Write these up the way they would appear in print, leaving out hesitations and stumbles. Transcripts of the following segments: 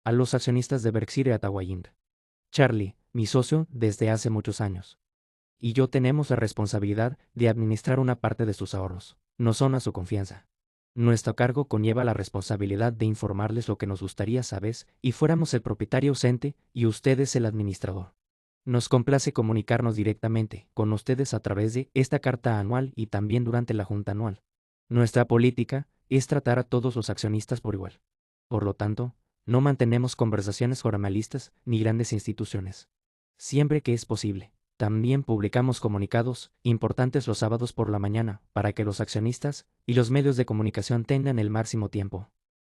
A los accionistas de Berkshire Hathaway Inc. Charlie, mi socio desde hace muchos años, y yo tenemos la responsabilidad de administrar una parte de sus ahorros. No son a su confianza. Nuestro cargo conlleva la responsabilidad de informarles lo que nos gustaría saber y fuéramos el propietario ausente y ustedes el administrador. Nos complace comunicarnos directamente con ustedes a través de esta carta anual y también durante la junta anual. Nuestra política es tratar a todos los accionistas por igual. Por lo tanto, no mantenemos conversaciones formalistas ni grandes instituciones. Siempre que es posible, también publicamos comunicados importantes los sábados por la mañana para que los accionistas y los medios de comunicación tengan el máximo tiempo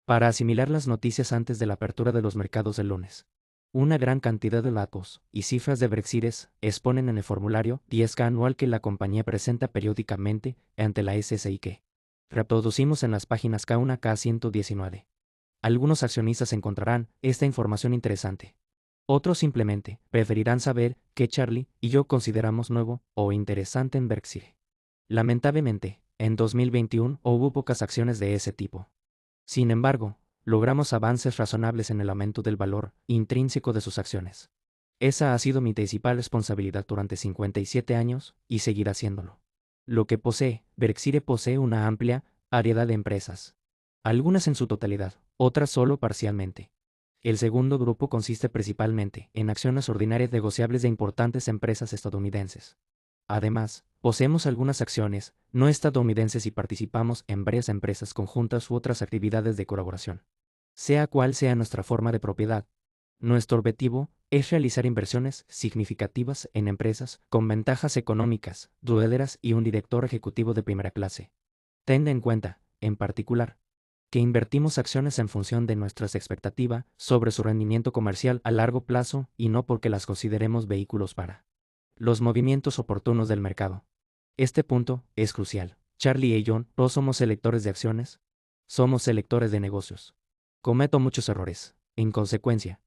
para asimilar las noticias antes de la apertura de los mercados del lunes. Una gran cantidad de datos y cifras de Berkshire exponen en el formulario 10K anual que la compañía presenta periódicamente ante la SEC que reproducimos en las páginas K1 a K119. Algunos accionistas encontrarán esta información interesante. Otros simplemente preferirán saber qué Charlie y yo consideramos nuevo o interesante en Berkshire. Lamentablemente, en 2021 hubo pocas acciones de ese tipo. Sin embargo, logramos avances razonables en el aumento del valor intrínseco de sus acciones. Esa ha sido mi principal responsabilidad durante 57 años y seguirá siéndolo. Lo que Berkshire posee una amplia variedad de empresas. Algunas en su totalidad, otras solo parcialmente. El segundo grupo consiste principalmente en acciones ordinarias negociables de importantes empresas estadounidenses. Además, poseemos algunas acciones no estadounidenses y participamos en varias empresas conjuntas u otras actividades de colaboración. Sea cual sea nuestra forma de propiedad, nuestro objetivo es realizar inversiones significativas en empresas con ventajas económicas, duraderas y un director ejecutivo de primera clase. Ten en cuenta, en particular, que invertimos acciones en función de nuestra expectativa sobre su rendimiento comercial a largo plazo y no porque las consideremos vehículos para los movimientos oportunos del mercado. Este punto es crucial. Charlie y yo no somos selectores de acciones, somos selectores de negocios. Cometo muchos errores. En consecuencia,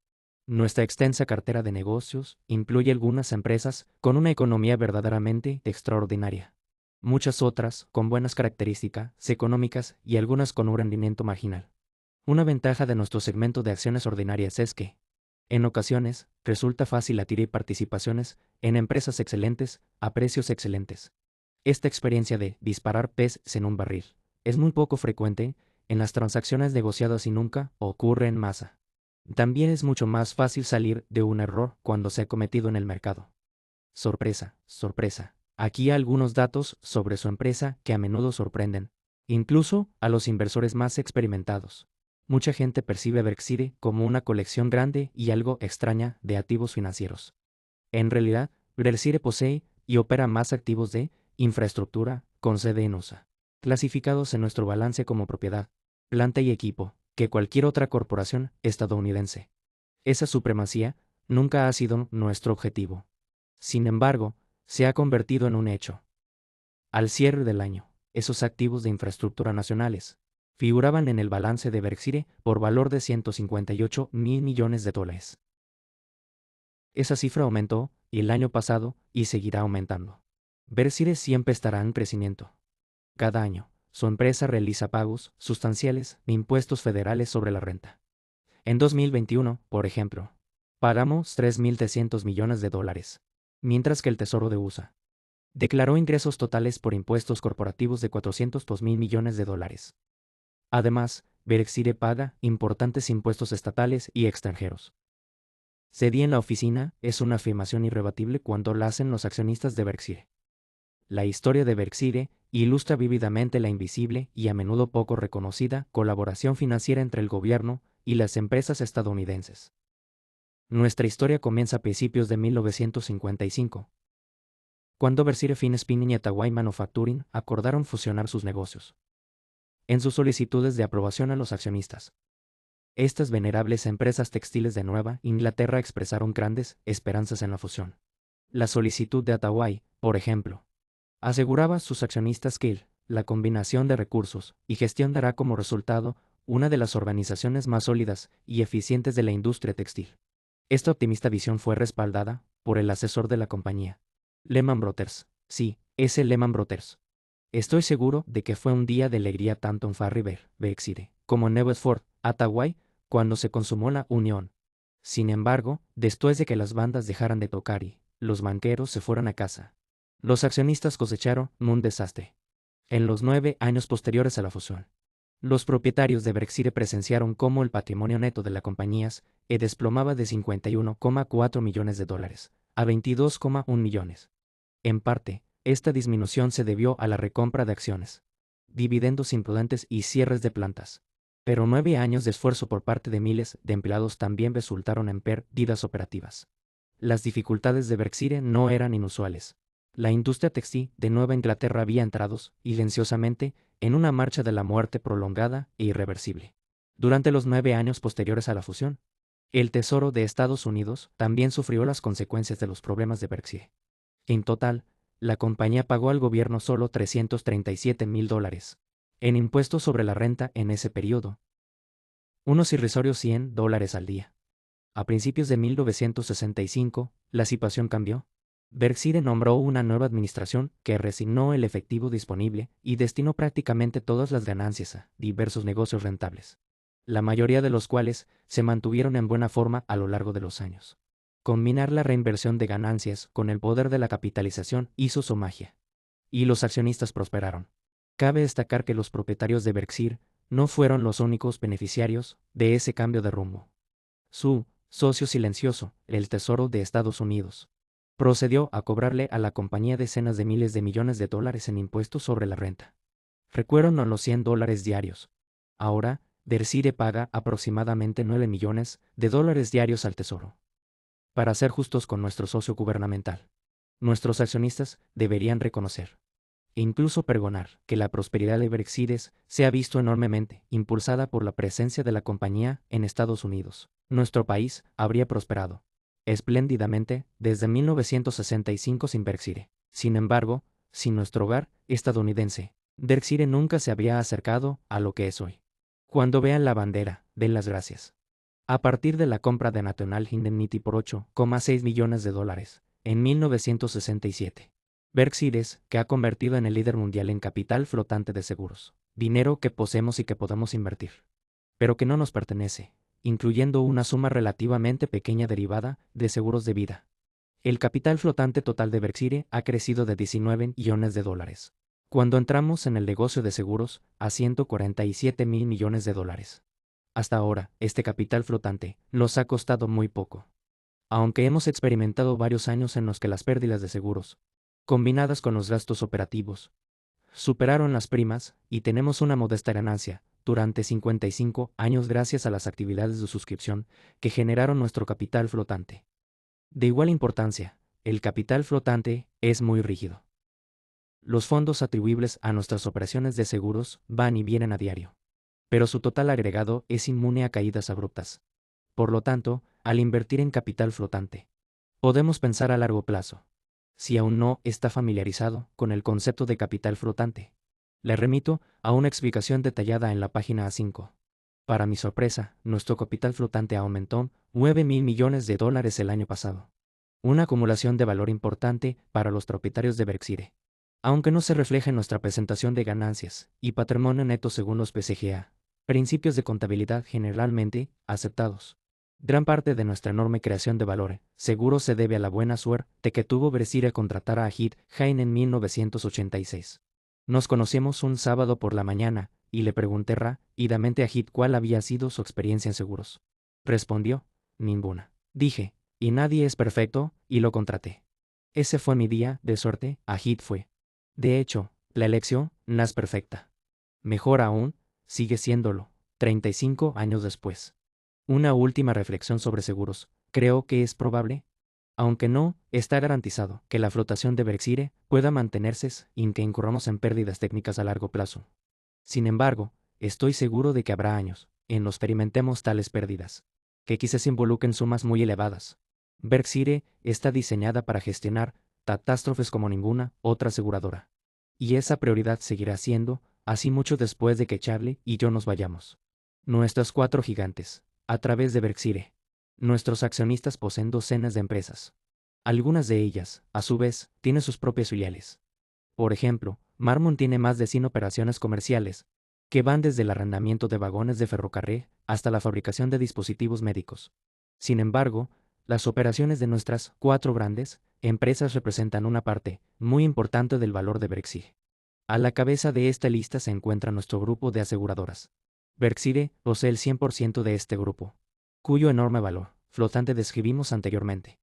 nuestra extensa cartera de negocios incluye algunas empresas con una economía verdaderamente extraordinaria. Muchas otras con buenas características económicas y algunas con un rendimiento marginal. Una ventaja de nuestro segmento de acciones ordinarias es que, en ocasiones, resulta fácil adquirir participaciones en empresas excelentes a precios excelentes. Esta experiencia de disparar peces en un barril es muy poco frecuente en las transacciones negociadas y nunca ocurre en masa. También es mucho más fácil salir de un error cuando se ha cometido en el mercado. Sorpresa, sorpresa. Aquí algunos datos sobre su empresa que a menudo sorprenden, incluso a los inversores más experimentados. Mucha gente percibe a Berkshire como una colección grande y algo extraña de activos financieros. En realidad, Berkshire posee y opera más activos de infraestructura con sede en USA, clasificados en nuestro balance como propiedad, planta y equipo, que cualquier otra corporación estadounidense. Esa supremacía nunca ha sido nuestro objetivo. Sin embargo, se ha convertido en un hecho. Al cierre del año, esos activos de infraestructura nacionales figuraban en el balance de Berkshire por valor de $158,000 millones. Esa cifra aumentó el año pasado y seguirá aumentando. Berkshire siempre estará en crecimiento. Cada año, su empresa realiza pagos sustanciales de impuestos federales sobre la renta. En 2021, por ejemplo, pagamos $3,300 millones, mientras que el Tesoro de USA declaró ingresos totales por impuestos corporativos de $402,000 millones. Además, Berkshire paga importantes impuestos estatales y extranjeros. Cedí en la oficina es una afirmación irrebatible cuando la hacen los accionistas de Berkshire. La historia de Berkshire ilustra vívidamente la invisible y a menudo poco reconocida colaboración financiera entre el gobierno y las empresas estadounidenses. Nuestra historia comienza a principios de 1955, cuando Berkshire Spinning y Hathaway Manufacturing acordaron fusionar sus negocios. En sus solicitudes de aprobación a los accionistas, estas venerables empresas textiles de Nueva Inglaterra expresaron grandes esperanzas en la fusión. La solicitud de Hathaway, por ejemplo, aseguraba a sus accionistas que la combinación de recursos y gestión dará como resultado una de las organizaciones más sólidas y eficientes de la industria textil. Esta optimista visión fue respaldada por el asesor de la compañía, Lehman Brothers. Sí, ese Lehman Brothers. Estoy seguro de que fue un día de alegría tanto en Farriver, Berkshire, como en Ford, Hathaway, cuando se consumó la unión. Sin embargo, después de que las bandas dejaran de tocar y los banqueros se fueran a casa, los accionistas cosecharon un desastre. En los 9 años posteriores a la fusión, los propietarios de Brexit presenciaron cómo el patrimonio neto de la compañía se desplomaba de 51,4 millones de dólares a 22,1 millones. En parte, esta disminución se debió a la recompra de acciones, dividendos imprudentes y cierres de plantas. Pero 9 años de esfuerzo por parte de miles de empleados también resultaron en pérdidas operativas. Las dificultades de Brexit no eran inusuales. La industria textil de Nueva Inglaterra había entrado, silenciosamente, en una marcha de la muerte prolongada e irreversible. Durante los 9 años posteriores a la fusión, el Tesoro de Estados Unidos también sufrió las consecuencias de los problemas de Brexit. En total, la compañía pagó al gobierno solo $337,000 en impuestos sobre la renta en ese periodo, unos irrisorios $100 al día. A principios de 1965, la situación cambió. Brexit nombró una nueva administración que resignó el efectivo disponible y destinó prácticamente todas las ganancias a diversos negocios rentables, la mayoría de los cuales se mantuvieron en buena forma a lo largo de los años. Combinar la reinversión de ganancias con el poder de la capitalización hizo su magia, y los accionistas prosperaron. Cabe destacar que los propietarios de Brexit no fueron los únicos beneficiarios de ese cambio de rumbo. Su socio silencioso, el Tesoro de Estados Unidos, procedió a cobrarle a la compañía decenas de miles de millones de dólares en impuestos sobre la renta. Recuerdan los $100 diarios. Ahora, Brexit paga aproximadamente 9 millones de dólares diarios al Tesoro. Para ser justos con nuestro socio gubernamental, nuestros accionistas deberían reconocer e incluso pregonar que la prosperidad de Brexit se ha visto enormemente impulsada por la presencia de la compañía en Estados Unidos. Nuestro país habría prosperado espléndidamente desde 1965 sin Brexit. Sin embargo, sin nuestro hogar estadounidense, Brexit nunca se habría acercado a lo que es hoy. Cuando vean la bandera, den las gracias. A partir de la compra de National Indemnity por $8,6 millones en 1967. Brexit que ha convertido en el líder mundial en capital flotante de seguros, dinero que poseemos y que podemos invertir, pero que no nos pertenece, incluyendo una suma relativamente pequeña derivada de seguros de vida. El capital flotante total de Brexit ha crecido de 19 millones de dólares, cuando entramos en el negocio de seguros, a 147,000 millones de dólares. Hasta ahora, este capital flotante nos ha costado muy poco. Aunque hemos experimentado varios años en los que las pérdidas de seguros, combinadas con los gastos operativos, superaron las primas y tenemos una modesta ganancia durante 55 años gracias a las actividades de suscripción que generaron nuestro capital flotante. De igual importancia, el capital flotante es muy rígido. Los fondos atribuibles a nuestras operaciones de seguros van y vienen a diario, pero su total agregado es inmune a caídas abruptas. Por lo tanto, al invertir en capital flotante, podemos pensar a largo plazo. Si aún no está familiarizado con el concepto de capital flotante, le remito a una explicación detallada en la página A5. Para mi sorpresa, nuestro capital flotante aumentó 9,000 millones de dólares el año pasado. Una acumulación de valor importante para los propietarios de Brexit. Aunque no se refleja en nuestra presentación de ganancias y patrimonio neto según los PCGA, principios de contabilidad generalmente aceptados. Gran parte de nuestra enorme creación de valor seguro se debe a la buena suerte que tuvo Brexit al contratar a Ajit Jain en 1986. Nos conocimos un sábado por la mañana y le pregunté rápidamente a Ajit cuál había sido su experiencia en seguros. Respondió, ninguna. Dije, y nadie es perfecto, y lo contraté. Ese fue mi día de suerte, Ajit fue. De hecho, la elección no es perfecta. Mejor aún, sigue siéndolo, 35 años después. Una última reflexión sobre seguros. Creo que es probable, aunque no está garantizado, que la flotación de Brexit pueda mantenerse sin que incurramos en pérdidas técnicas a largo plazo. Sin embargo, estoy seguro de que habrá años en los que experimentemos tales pérdidas, que quizás involucren sumas muy elevadas. Brexit está diseñada para gestionar catástrofes como ninguna otra aseguradora. Y esa prioridad seguirá siendo así mucho después de que Charlie y yo nos vayamos. Nuestros 4 gigantes. A través de Brexit, nuestros accionistas poseen docenas de empresas. Algunas de ellas, a su vez, tienen sus propias filiales. Por ejemplo, Marmon tiene más de 100 operaciones comerciales, que van desde el arrendamiento de vagones de ferrocarril hasta la fabricación de dispositivos médicos. Sin embargo, las operaciones de nuestras 4 grandes empresas representan una parte muy importante del valor de Berkshire. A la cabeza de esta lista se encuentra nuestro grupo de aseguradoras. Berkshire posee el 100% de este grupo, cuyo enorme valor flotante describimos anteriormente.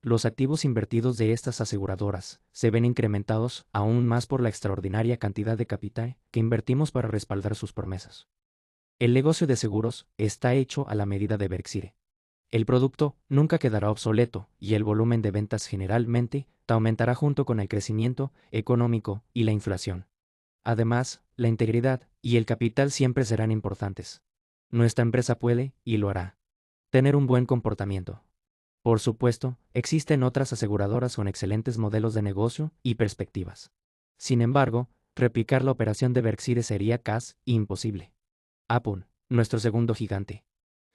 Los activos invertidos de estas aseguradoras se ven incrementados aún más por la extraordinaria cantidad de capital que invertimos para respaldar sus promesas. El negocio de seguros está hecho a la medida de Berkshire. El producto nunca quedará obsoleto y el volumen de ventas generalmente aumentará junto con el crecimiento económico y la inflación. Además, la integridad y el capital siempre serán importantes. Nuestra empresa puede, y lo hará, tener un buen comportamiento. Por supuesto, existen otras aseguradoras con excelentes modelos de negocio y perspectivas. Sin embargo, replicar la operación de Berkshire sería casi imposible. Apple, nuestro segundo gigante,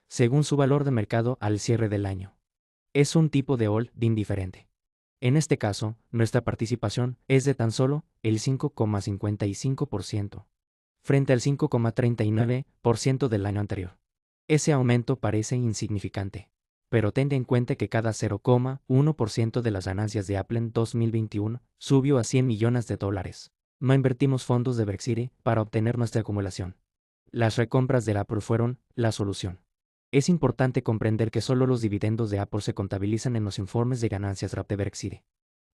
según su valor de mercado al cierre del año, es un tipo de holding diferente. En este caso, nuestra participación es de tan solo el 5,55%, frente al 5,39% del año anterior. Ese aumento parece insignificante, pero ten en cuenta que cada 0,1% de las ganancias de Apple en 2021 subió a $100 millones. No invertimos fondos de Berkshire para obtener nuestra acumulación. Las recompras de Apple fueron la solución. Es importante comprender que solo los dividendos de Apple se contabilizan en los informes de ganancias de Berkshire.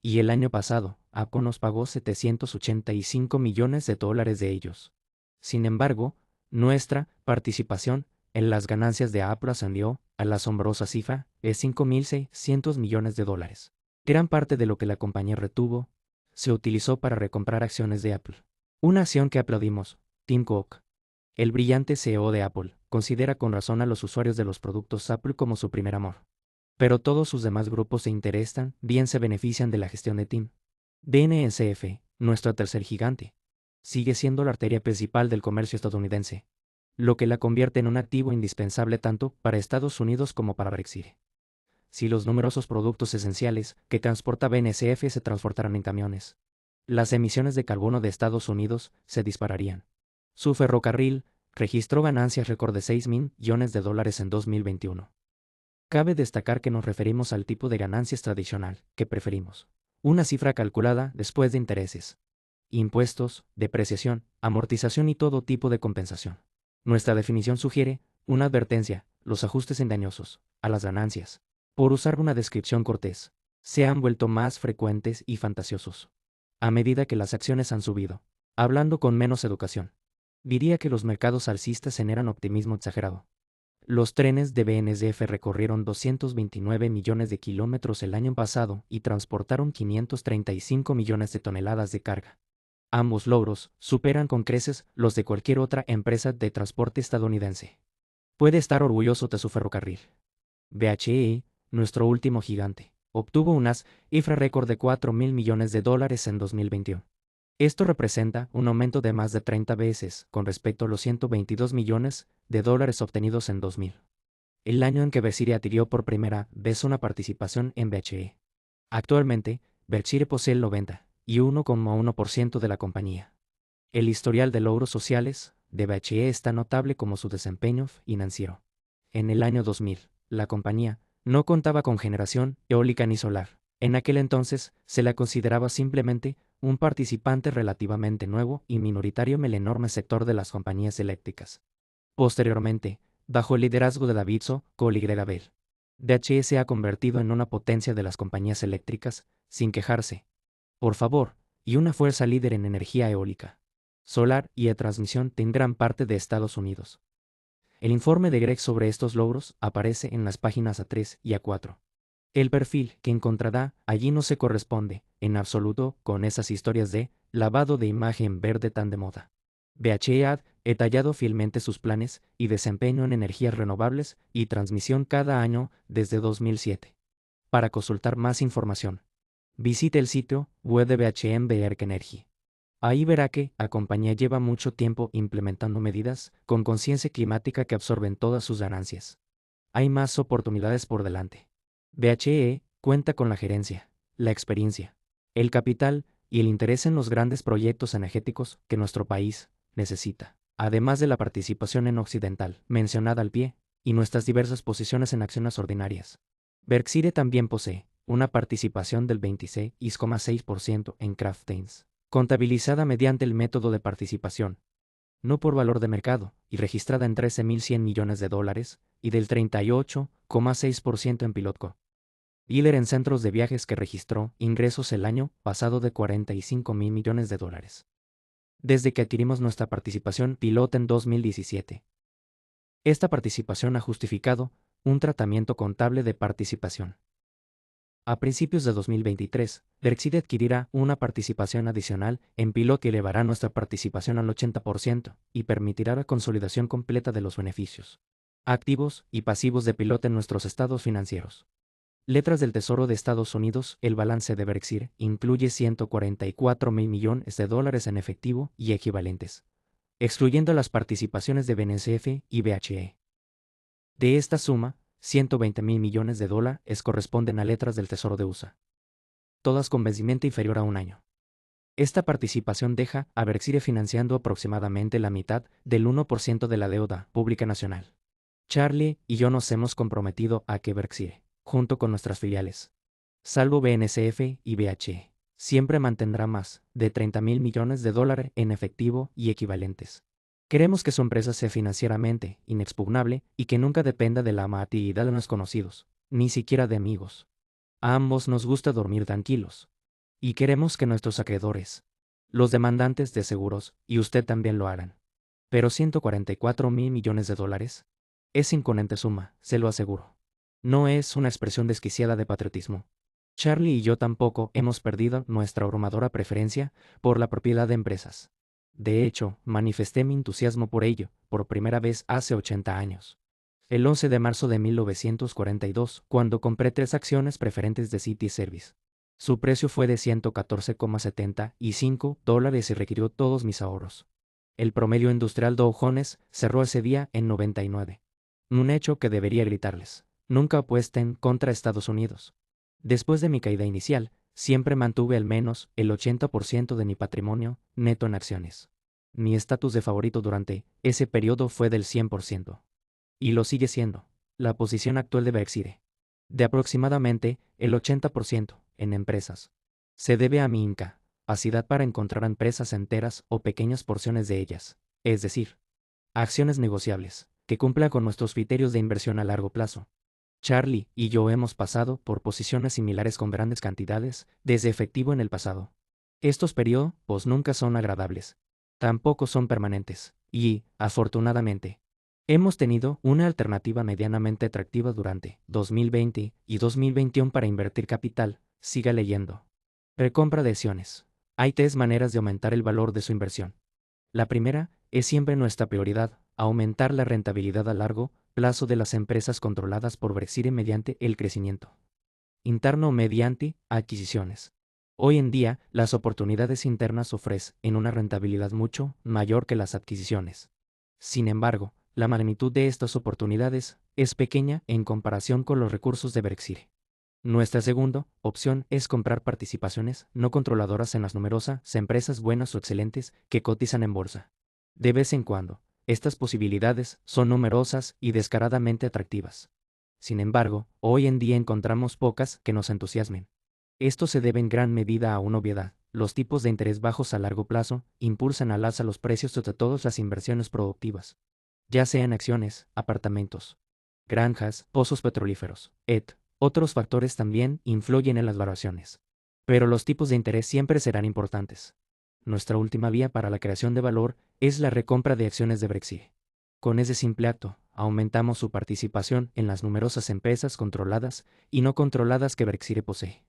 Y el año pasado, Apple nos pagó $785 millones de ellos. Sin embargo, nuestra participación en las ganancias de Apple ascendió a la asombrosa cifra de $5.600 millones. Gran parte de lo que la compañía retuvo se utilizó para recomprar acciones de Apple. Una acción que aplaudimos. Tim Cook, el brillante CEO de Apple, considera con razón a los usuarios de los productos Apple como su primer amor. Pero todos sus demás grupos se interesan, bien se benefician de la gestión de Tim. BNSF, nuestro tercer gigante, sigue siendo la arteria principal del comercio estadounidense, lo que la convierte en un activo indispensable tanto para Estados Unidos como para Berkshire. Si los numerosos productos esenciales que transporta BNSF se transportaran en camiones, las emisiones de carbono de Estados Unidos se dispararían. Su ferrocarril registró ganancias récord de $6.000 millones en 2021. Cabe destacar que nos referimos al tipo de ganancias tradicional que preferimos. Una cifra calculada después de intereses, impuestos, depreciación, amortización y todo tipo de compensación. Nuestra definición sugiere una advertencia: los ajustes engañosos a las ganancias, por usar una descripción cortés, se han vuelto más frecuentes y fantasiosos a medida que las acciones han subido. Hablando con menos educación, diría que los mercados alcistas generan optimismo exagerado. Los trenes de BNSF recorrieron 229 millones de kilómetros el año pasado y transportaron 535 millones de toneladas de carga. Ambos logros superan con creces los de cualquier otra empresa de transporte estadounidense. Puede estar orgulloso de su ferrocarril. BHE, nuestro último gigante, obtuvo unas cifra récord de $4.000 millones en 2021. Esto representa un aumento de más de 30 veces con respecto a los $122 millones obtenidos en 2000, el año en que Berkshire adquirió por primera vez una participación en BHE. Actualmente, Berkshire posee el 91,1% de la compañía. El historial de logros sociales de BHE es tan notable como su desempeño financiero. En el año 2000, la compañía no contaba con generación eólica ni solar. En aquel entonces, se la consideraba simplemente un participante relativamente nuevo y minoritario en el enorme sector de las compañías eléctricas. Posteriormente, bajo el liderazgo de David Collier, BHE se ha convertido en una potencia de las compañías eléctricas, sin quejarse. Por favor, y una fuerza líder en energía eólica, solar y de transmisión en gran parte de Estados Unidos. El informe de Greg sobre estos logros aparece en las páginas A3 y A4. El perfil que encontrará allí no se corresponde, en absoluto, con esas historias de lavado de imagen verde tan de moda. BHE ha detallado fielmente sus planes y desempeño en energías renovables y transmisión cada año desde 2007. Para consultar más información, visite el sitio web de BHE en BRK Energy. Ahí verá que la compañía lleva mucho tiempo implementando medidas con conciencia climática que absorben todas sus ganancias. Hay más oportunidades por delante. BHE cuenta con la gerencia, la experiencia, el capital y el interés en los grandes proyectos energéticos que nuestro país necesita. además de la participación en Occidental, mencionada al pie, y nuestras diversas posiciones en acciones ordinarias. Berkshire también posee una participación del 26,6% en Kraft Heinz, contabilizada mediante el método de participación, no por valor de mercado, y registrada en $13.100 millones, y del 38,6% en Pilotco. Dealer en centros de viajes que registró ingresos el año pasado de $45.000 millones. Desde que adquirimos nuestra participación Pilot en 2017. Esta participación ha justificado un tratamiento contable de participación. A principios de 2023, Berkshire adquirirá una participación adicional en Pilot que elevará nuestra participación al 80% y permitirá la consolidación completa de los beneficios, activos y pasivos de Pilot en nuestros estados financieros. Letras del Tesoro de Estados Unidos. El balance de Berkshire incluye $144.000 millones en efectivo y equivalentes, excluyendo las participaciones de BNSF y BHE. De esta suma, $120.000 millones corresponden a letras del Tesoro de USA, todas con vencimiento inferior a un año. Esta participación deja a Berkshire financiando aproximadamente la mitad del 1% de la deuda pública nacional. Charlie y yo nos hemos comprometido a que Berkshire, junto con nuestras filiales, salvo BNSF y BHE, siempre mantendrá más de $30.000 millones en efectivo y equivalentes. Queremos que su empresa sea financieramente inexpugnable y que nunca dependa de la amabilidad de los conocidos, ni siquiera de amigos. A ambos nos gusta dormir tranquilos. Y queremos que nuestros acreedores, los demandantes de seguros, y usted también lo harán. Pero $144.000 millones es inconente suma, se lo aseguro. No es una expresión desquiciada de patriotismo. Charlie y yo tampoco hemos perdido nuestra abrumadora preferencia por la propiedad de empresas. De hecho, manifesté mi entusiasmo por ello, por primera vez hace 80 años. El 11 de marzo de 1942, cuando compré 3 acciones preferentes de City Service. Su precio fue de $114,75 y requirió todos mis ahorros. El promedio industrial Dow Jones cerró ese día en 99. Un hecho que debería gritarles: nunca apuesten contra Estados Unidos. Después de mi caída inicial, siempre mantuve al menos el 80% de mi patrimonio neto en acciones. Mi estatus de favorito durante ese periodo fue del 100%. Y lo sigue siendo. La posición actual de Berkshire, de aproximadamente el 80% en empresas, se debe a mi incapacidad para encontrar empresas enteras o pequeñas porciones de ellas, es decir, acciones negociables, que cumplan con nuestros criterios de inversión a largo plazo. Charlie y yo hemos pasado por posiciones similares con grandes cantidades desde efectivo en el pasado. Estos periodos nunca son agradables. Tampoco son permanentes. Y, afortunadamente, hemos tenido una alternativa medianamente atractiva durante 2020 y 2021 para invertir capital. Siga leyendo. Recompra de acciones. Hay 3 maneras de aumentar el valor de su inversión. La primera es siempre nuestra prioridad: aumentar la rentabilidad a largo plazo de las empresas controladas por Berkshire mediante el crecimiento interno o mediante adquisiciones. Hoy en día, las oportunidades internas ofrecen una rentabilidad mucho mayor que las adquisiciones. Sin embargo, la magnitud de estas oportunidades es pequeña en comparación con los recursos de Berkshire. Nuestra segunda opción es comprar participaciones no controladoras en las numerosas empresas buenas o excelentes que cotizan en bolsa. De vez en cuando, estas posibilidades son numerosas y descaradamente atractivas. Sin embargo, hoy en día encontramos pocas que nos entusiasmen. Esto se debe en gran medida a una obviedad: los tipos de interés bajos a largo plazo impulsan al alza los precios de todas las inversiones productivas, ya sean acciones, apartamentos, granjas, pozos petrolíferos, etc. Otros factores también influyen en las valoraciones. Pero los tipos de interés siempre serán importantes. Nuestra última vía para la creación de valor es la recompra de acciones de Berkshire. Con ese simple acto, aumentamos su participación en las numerosas empresas controladas y no controladas que Berkshire posee.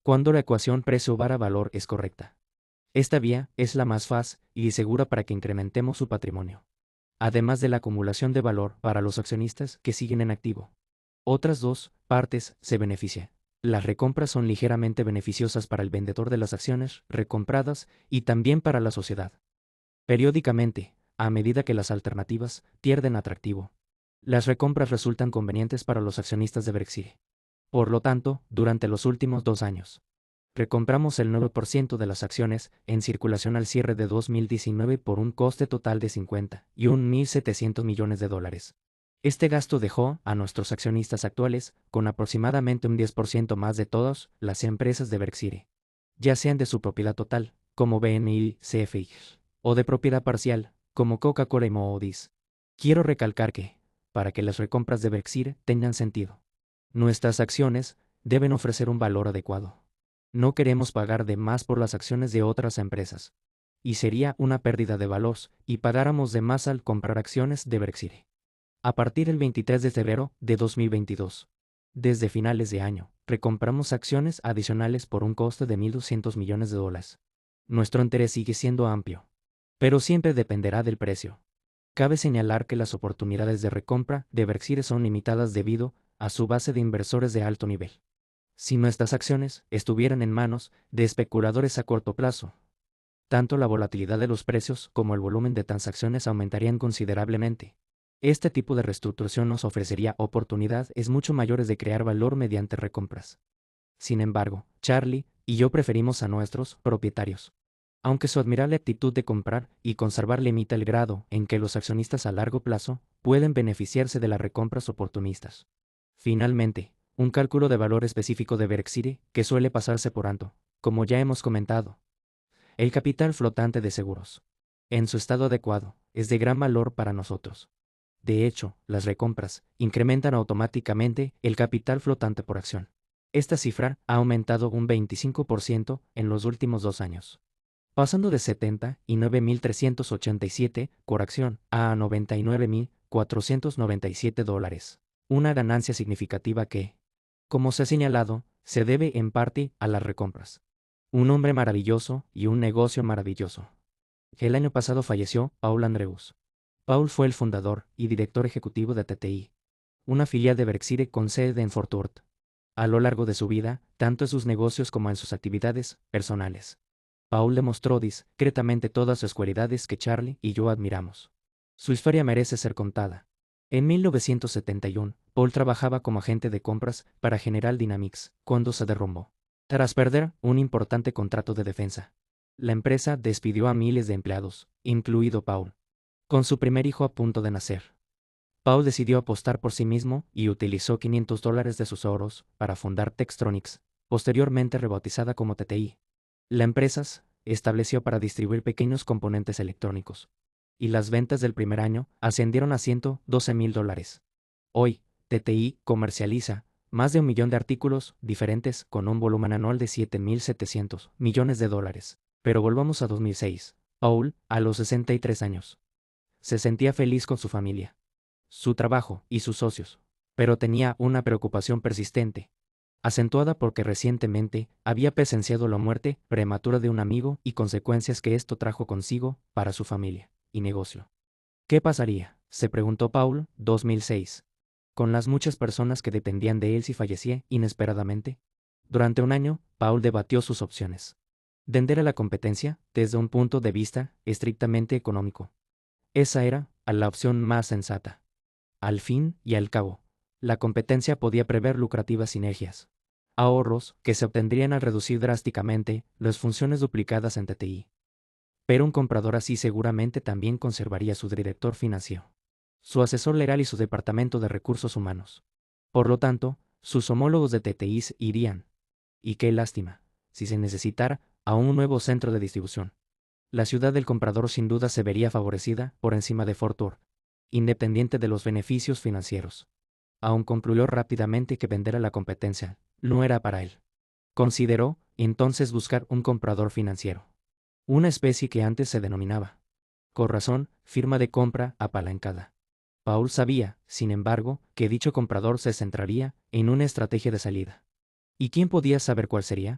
Cuando la ecuación precio-valor es correcta, esta vía es la más fácil y segura para que incrementemos su patrimonio, además de la acumulación de valor para los accionistas que siguen en activo. Otras 2 partes se benefician. Las recompras son ligeramente beneficiosas para el vendedor de las acciones recompradas y también para la sociedad. Periódicamente, a medida que las alternativas pierden atractivo, las recompras resultan convenientes para los accionistas de Berkshire. Por lo tanto, durante los últimos 2 años, Recompramos el 9% de las acciones en circulación al cierre de 2019 por un coste total de 51.700 millones de dólares. Este gasto dejó a nuestros accionistas actuales con aproximadamente un 10% más de todas las empresas de Berkshire, ya sean de su propiedad total, como BNI, CFI, o de propiedad parcial, como Coca-Cola y Moody's. Quiero recalcar que, para que las recompras de Berkshire tengan sentido, nuestras acciones deben ofrecer un valor adecuado. No queremos pagar de más por las acciones de otras empresas. Y sería una pérdida de valor y pagáramos de más al comprar acciones de Berkshire. A partir del 23 de febrero de 2022, desde finales de año, recompramos acciones adicionales por un coste de 1.200 millones de dólares. Nuestro interés sigue siendo amplio, pero siempre dependerá del precio. Cabe señalar que las oportunidades de recompra de Berkshire son limitadas debido a su base de inversores de alto nivel. Si nuestras acciones estuvieran en manos de especuladores a corto plazo, tanto la volatilidad de los precios como el volumen de transacciones aumentarían considerablemente. Este tipo de reestructuración nos ofrecería oportunidades mucho mayores de crear valor mediante recompras. Sin embargo, Charlie y yo preferimos a nuestros propietarios. Aunque su admirable actitud de comprar y conservar limita el grado en que los accionistas a largo plazo pueden beneficiarse de las recompras oportunistas. Finalmente, un cálculo de valor específico de Berkshire que suele pasarse por alto, como ya hemos comentado. El capital flotante de seguros, en su estado adecuado, es de gran valor para nosotros. De hecho, las recompras incrementan automáticamente el capital flotante por acción. Esta cifra ha aumentado un 25% en los últimos 2 años, pasando de 79.387 por acción a 99.497 dólares. Una ganancia significativa que, como se ha señalado, se debe en parte a las recompras. Un hombre maravilloso y un negocio maravilloso. El año pasado falleció Paul Andrews. Paul fue el fundador y director ejecutivo de TTI, una filial de Berkshire con sede en Fort Worth. A lo largo de su vida, tanto en sus negocios como en sus actividades personales, Paul demostró discretamente todas sus cualidades que Charlie y yo admiramos. Su historia merece ser contada. En 1971, Paul trabajaba como agente de compras para General Dynamics cuando se derrumbó. Tras perder un importante contrato de defensa, la empresa despidió a miles de empleados, incluido Paul. Con su primer hijo a punto de nacer, Paul decidió apostar por sí mismo y utilizó $500 de sus ahorros para fundar Textronics, posteriormente rebautizada como TTI. La empresa se estableció para distribuir pequeños componentes electrónicos, y las ventas del primer año ascendieron a $112.000. Hoy, TTI comercializa más de 1 millón de artículos diferentes con un volumen anual de 7.700 millones de dólares. Pero volvamos a 2006. Paul, a los 63 años, se sentía feliz con su familia, su trabajo y sus socios, pero tenía una preocupación persistente, acentuada porque recientemente había presenciado la muerte prematura de un amigo y consecuencias que esto trajo consigo para su familia y negocio. ¿Qué pasaría?, se preguntó Paul, 2006, con las muchas personas que dependían de él si fallecía inesperadamente. Durante un año, Paul debatió sus opciones. Vender a la competencia desde un punto de vista estrictamente económico. Esa era la opción más sensata. Al fin y al cabo, la competencia podía prever lucrativas sinergias, ahorros que se obtendrían al reducir drásticamente las funciones duplicadas en TTI. Pero un comprador así seguramente también conservaría su director financiero, su asesor legal y su departamento de recursos humanos. Por lo tanto, sus homólogos de TTI irían. Y qué lástima, si se necesitara a un nuevo centro de distribución. La ciudad del comprador sin duda se vería favorecida por encima de Fort Worth, independiente de los beneficios financieros. Aún concluyó rápidamente que vender a la competencia no era para él. Consideró, entonces, buscar un comprador financiero. Una especie que antes se denominaba, con razón, firma de compra apalancada. Paul sabía, sin embargo, que dicho comprador se centraría en una estrategia de salida. ¿Y quién podía saber cuál sería?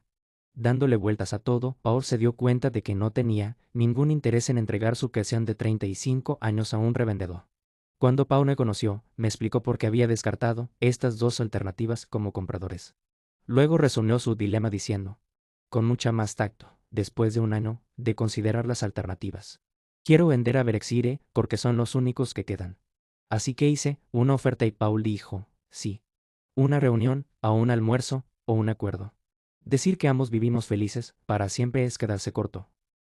Dándole vueltas a todo, Paul se dio cuenta de que no tenía ningún interés en entregar su creación de 35 años a un revendedor. Cuando Paul me conoció, me explicó por qué había descartado estas dos alternativas como compradores. Luego resumió su dilema diciendo, con mucha más tacto, después de un año de considerar las alternativas: quiero vender a Berkshire porque son los únicos que quedan. Así que hice una oferta y Paul dijo, sí. Una reunión, a un almuerzo, o un acuerdo. Decir que ambos vivimos felices para siempre es quedarse corto.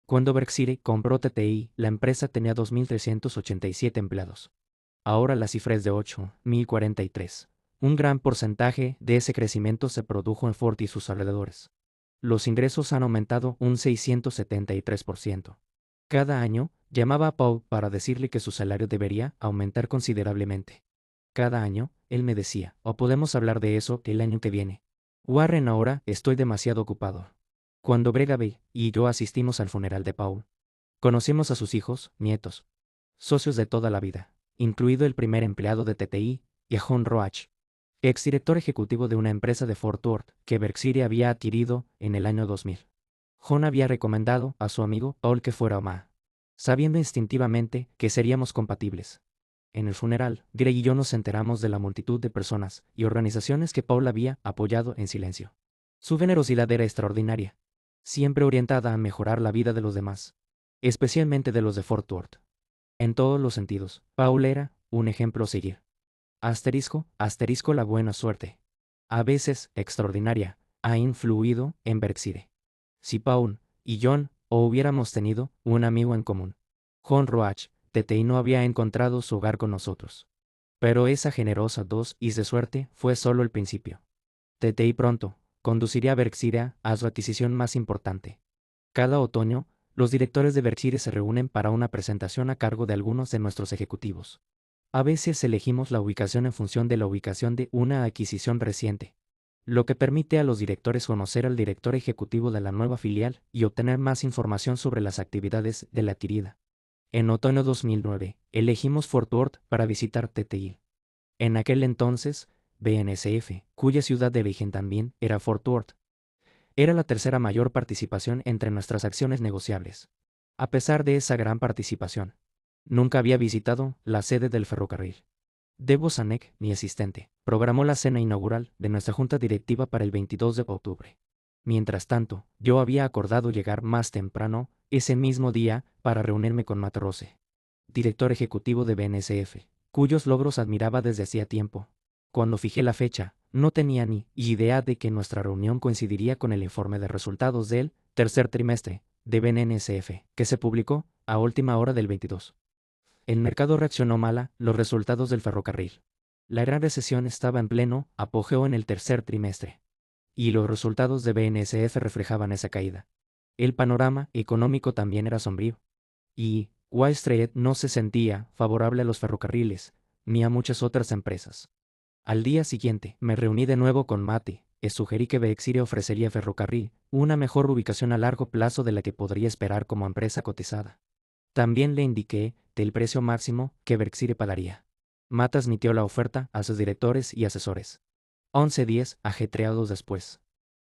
Cuando Berkshire compró TTI, la empresa tenía 2.387 empleados. Ahora la cifra es de 8.043. Un gran porcentaje de ese crecimiento se produjo en Ford y sus alrededores. Los ingresos han aumentado un 673%. Cada año, llamaba a Paul para decirle que su salario debería aumentar considerablemente. Cada año, él me decía, o podemos hablar de eso el año que viene. Warren, ahora estoy demasiado ocupado. Cuando Bregaville y yo asistimos al funeral de Paul, conocimos a sus hijos, nietos, socios de toda la vida, incluido el primer empleado de TTI, y a John Roach, exdirector ejecutivo de una empresa de Fort Worth que Berkshire había adquirido en el año 2000. John había recomendado a su amigo Paul que fuera Omaha, sabiendo instintivamente que seríamos compatibles. En el funeral, Greg y yo nos enteramos de la multitud de personas y organizaciones que Paul había apoyado en silencio. Su generosidad era extraordinaria, siempre orientada a mejorar la vida de los demás, especialmente de los de Fort Worth. En todos los sentidos, Paul era un ejemplo a seguir. Asterisco, asterisco, la buena suerte, a veces extraordinaria, ha influido en Berkshire. Si Paul y John hubiéramos tenido un amigo en común, John Roach, TTI no había encontrado su hogar con nosotros. Pero esa generosa dosis de suerte fue solo el principio. TTI pronto conduciría a Berkshire a su adquisición más importante. Cada otoño, los directores de Berkshire se reúnen para una presentación a cargo de algunos de nuestros ejecutivos. A veces elegimos la ubicación en función de la ubicación de una adquisición reciente, lo que permite a los directores conocer al director ejecutivo de la nueva filial y obtener más información sobre las actividades de la adquirida. En otoño 2009, elegimos Fort Worth para visitar TTI. En aquel entonces, BNSF, cuya ciudad de origen también era Fort Worth, era la tercera mayor participación entre nuestras acciones negociables. A pesar de esa gran participación, nunca había visitado la sede del ferrocarril. Debo Sanek, mi asistente, programó la cena inaugural de nuestra junta directiva para el 22 de octubre. Mientras tanto, yo había acordado llegar más temprano ese mismo día para reunirme con Matt Rose, director ejecutivo de BNSF, cuyos logros admiraba desde hacía tiempo. Cuando fijé la fecha, no tenía ni idea de que nuestra reunión coincidiría con el informe de resultados del tercer trimestre de BNSF, que se publicó a última hora del 22. El mercado reaccionó mal a los resultados del ferrocarril. La gran recesión estaba en pleno apogeo en el tercer trimestre, y los resultados de BNSF reflejaban esa caída. El panorama económico también era sombrío, y Wall Street no se sentía favorable a los ferrocarriles, ni a muchas otras empresas. Al día siguiente, me reuní de nuevo con Matty y sugerí que Berkshire ofrecería a Ferrocarril una mejor ubicación a largo plazo de la que podría esperar como empresa cotizada. También le indiqué del precio máximo que Berkshire pagaría. Matt transmitió la oferta a sus directores y asesores. 11 días ajetreados después,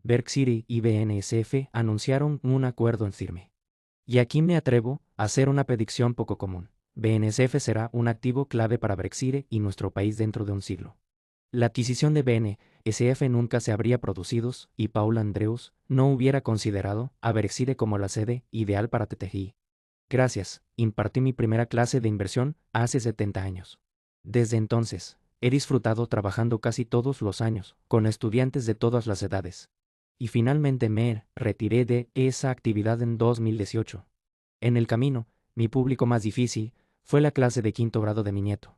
Berkshire y BNSF anunciaron un acuerdo en firme. Y aquí me atrevo a hacer una predicción poco común. BNSF será un activo clave para Berkshire y nuestro país dentro de un siglo. La adquisición de BNSF nunca se habría producido y Paul Andrews no hubiera considerado a Berkshire como la sede ideal para TTI. Gracias, impartí mi primera clase de inversión hace 70 años. Desde entonces, he disfrutado trabajando casi todos los años con estudiantes de todas las edades. Y finalmente me retiré de esa actividad en 2018. En el camino, mi público más difícil fue la clase de quinto grado de mi nieto.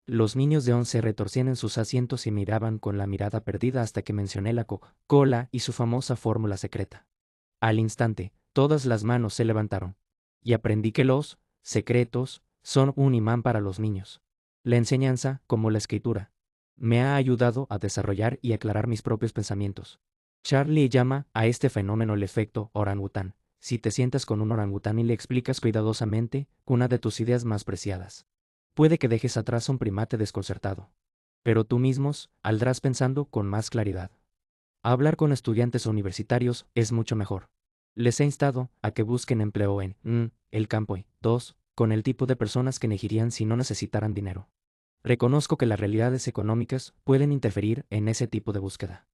Los niños de 11 retorcían en sus asientos y miraban con la mirada perdida hasta que mencioné la Coca-Cola y su famosa fórmula secreta. Al instante, todas las manos se levantaron. Y aprendí que los secretos son un imán para los niños. La enseñanza, como la escritura, me ha ayudado a desarrollar y aclarar mis propios pensamientos. Charlie llama a este fenómeno el efecto orangután. Si te sientas con un orangután y le explicas cuidadosamente una de tus ideas más preciadas, puede que dejes atrás a un primate desconcertado. Pero tú mismos saldrás pensando con más claridad. Hablar con estudiantes universitarios es mucho mejor. Les he instado a que busquen empleo en el campo y 2. Con el tipo de personas que elegirían si no necesitaran dinero. Reconozco que las realidades económicas pueden interferir en ese tipo de búsqueda.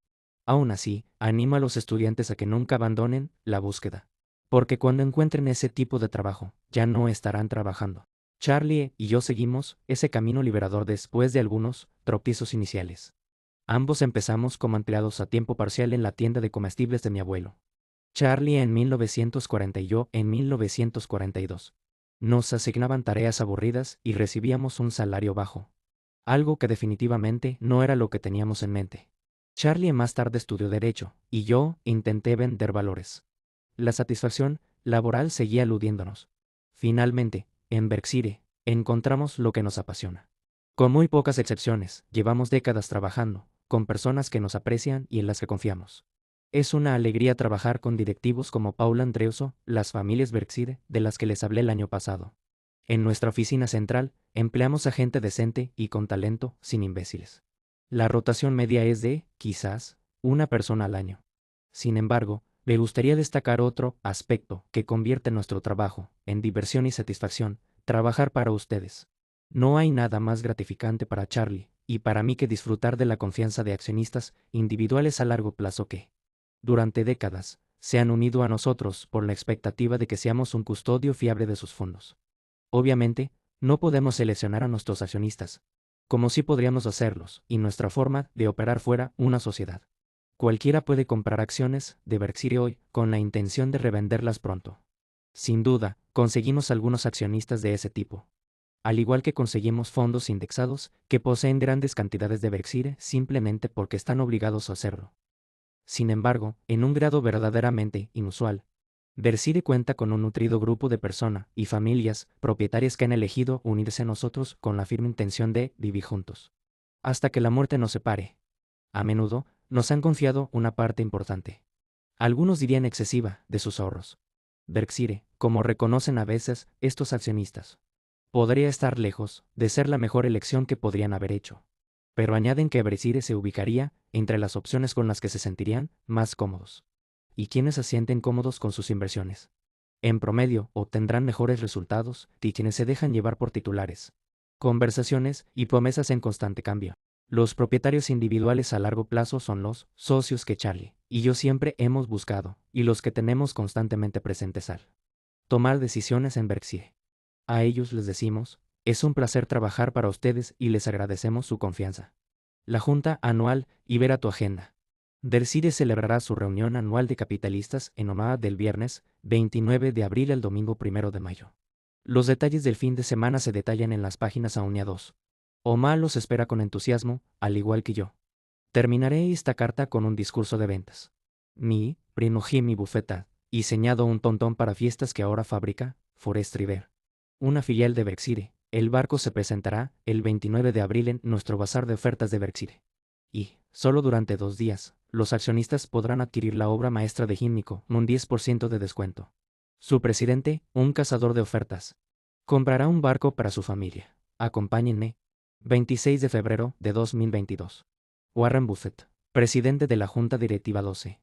Aún así, animo a los estudiantes a que nunca abandonen la búsqueda. Porque cuando encuentren ese tipo de trabajo, ya no estarán trabajando. Charlie y yo seguimos ese camino liberador después de algunos tropiezos iniciales. Ambos empezamos como empleados a tiempo parcial en la tienda de comestibles de mi abuelo. Charlie en 1940 y yo en 1942. Nos asignaban tareas aburridas y recibíamos un salario bajo. Algo que definitivamente no era lo que teníamos en mente. Charlie más tarde estudió Derecho, y yo intenté vender valores. La satisfacción laboral seguía eludiéndonos. Finalmente, en Berkshire, encontramos lo que nos apasiona. Con muy pocas excepciones, llevamos décadas trabajando, con personas que nos aprecian y en las que confiamos. Es una alegría trabajar con directivos como Paul Andreuso, las familias Berkshire, de las que les hablé el año pasado. En nuestra oficina central, empleamos a gente decente y con talento, sin imbéciles. La rotación media es de, quizás, una persona al año. Sin embargo, me gustaría destacar otro aspecto que convierte nuestro trabajo en diversión y satisfacción: trabajar para ustedes. No hay nada más gratificante para Charlie y para mí que disfrutar de la confianza de accionistas individuales a largo plazo que, durante décadas, se han unido a nosotros por la expectativa de que seamos un custodio fiable de sus fondos. Obviamente, no podemos seleccionar a nuestros accionistas, como sí podríamos hacerlos, y nuestra forma de operar fuera una sociedad. Cualquiera puede comprar acciones de Berkshire hoy con la intención de revenderlas pronto. Sin duda, conseguimos algunos accionistas de ese tipo. Al igual que conseguimos fondos indexados que poseen grandes cantidades de Berkshire simplemente porque están obligados a hacerlo. Sin embargo, en un grado verdaderamente inusual, Berkshire cuenta con un nutrido grupo de personas y familias propietarias que han elegido unirse a nosotros con la firme intención de vivir juntos, hasta que la muerte nos separe. A menudo, nos han confiado una parte importante, algunos dirían excesiva, de sus ahorros. Berkshire, como reconocen a veces estos accionistas, podría estar lejos de ser la mejor elección que podrían haber hecho. Pero añaden que Berkshire se ubicaría entre las opciones con las que se sentirían más cómodos. ¿Y quienes se sienten cómodos con sus inversiones? En promedio, obtendrán mejores resultados que quienes se dejan llevar por titulares, conversaciones y promesas en constante cambio. Los propietarios individuales a largo plazo son los socios que Charlie y yo siempre hemos buscado y los que tenemos constantemente presentes al tomar decisiones en Berkshire. A ellos les decimos: es un placer trabajar para ustedes y les agradecemos su confianza. La Junta Anual y ver a tu agenda. Berkshire celebrará su reunión anual de capitalistas en Omaha del viernes 29 de abril al domingo 1 de mayo. Los detalles del fin de semana se detallan en las páginas A1 y A2. Omaha los espera con entusiasmo, al igual que yo. Terminaré esta carta con un discurso de ventas. Mi primo Jimmy Buffetta, diseñado un tontón para fiestas que ahora fabrica Forest River, una filial de Berkshire. El barco se presentará el 29 de abril en nuestro bazar de ofertas de Berkshire. Y, solo durante 2 días, los accionistas podrán adquirir la obra maestra de Jímico con un 10% de descuento. Su presidente, un cazador de ofertas, comprará un barco para su familia. Acompáñenme. 26 de febrero de 2022. Warren Buffett, presidente de la Junta Directiva 12.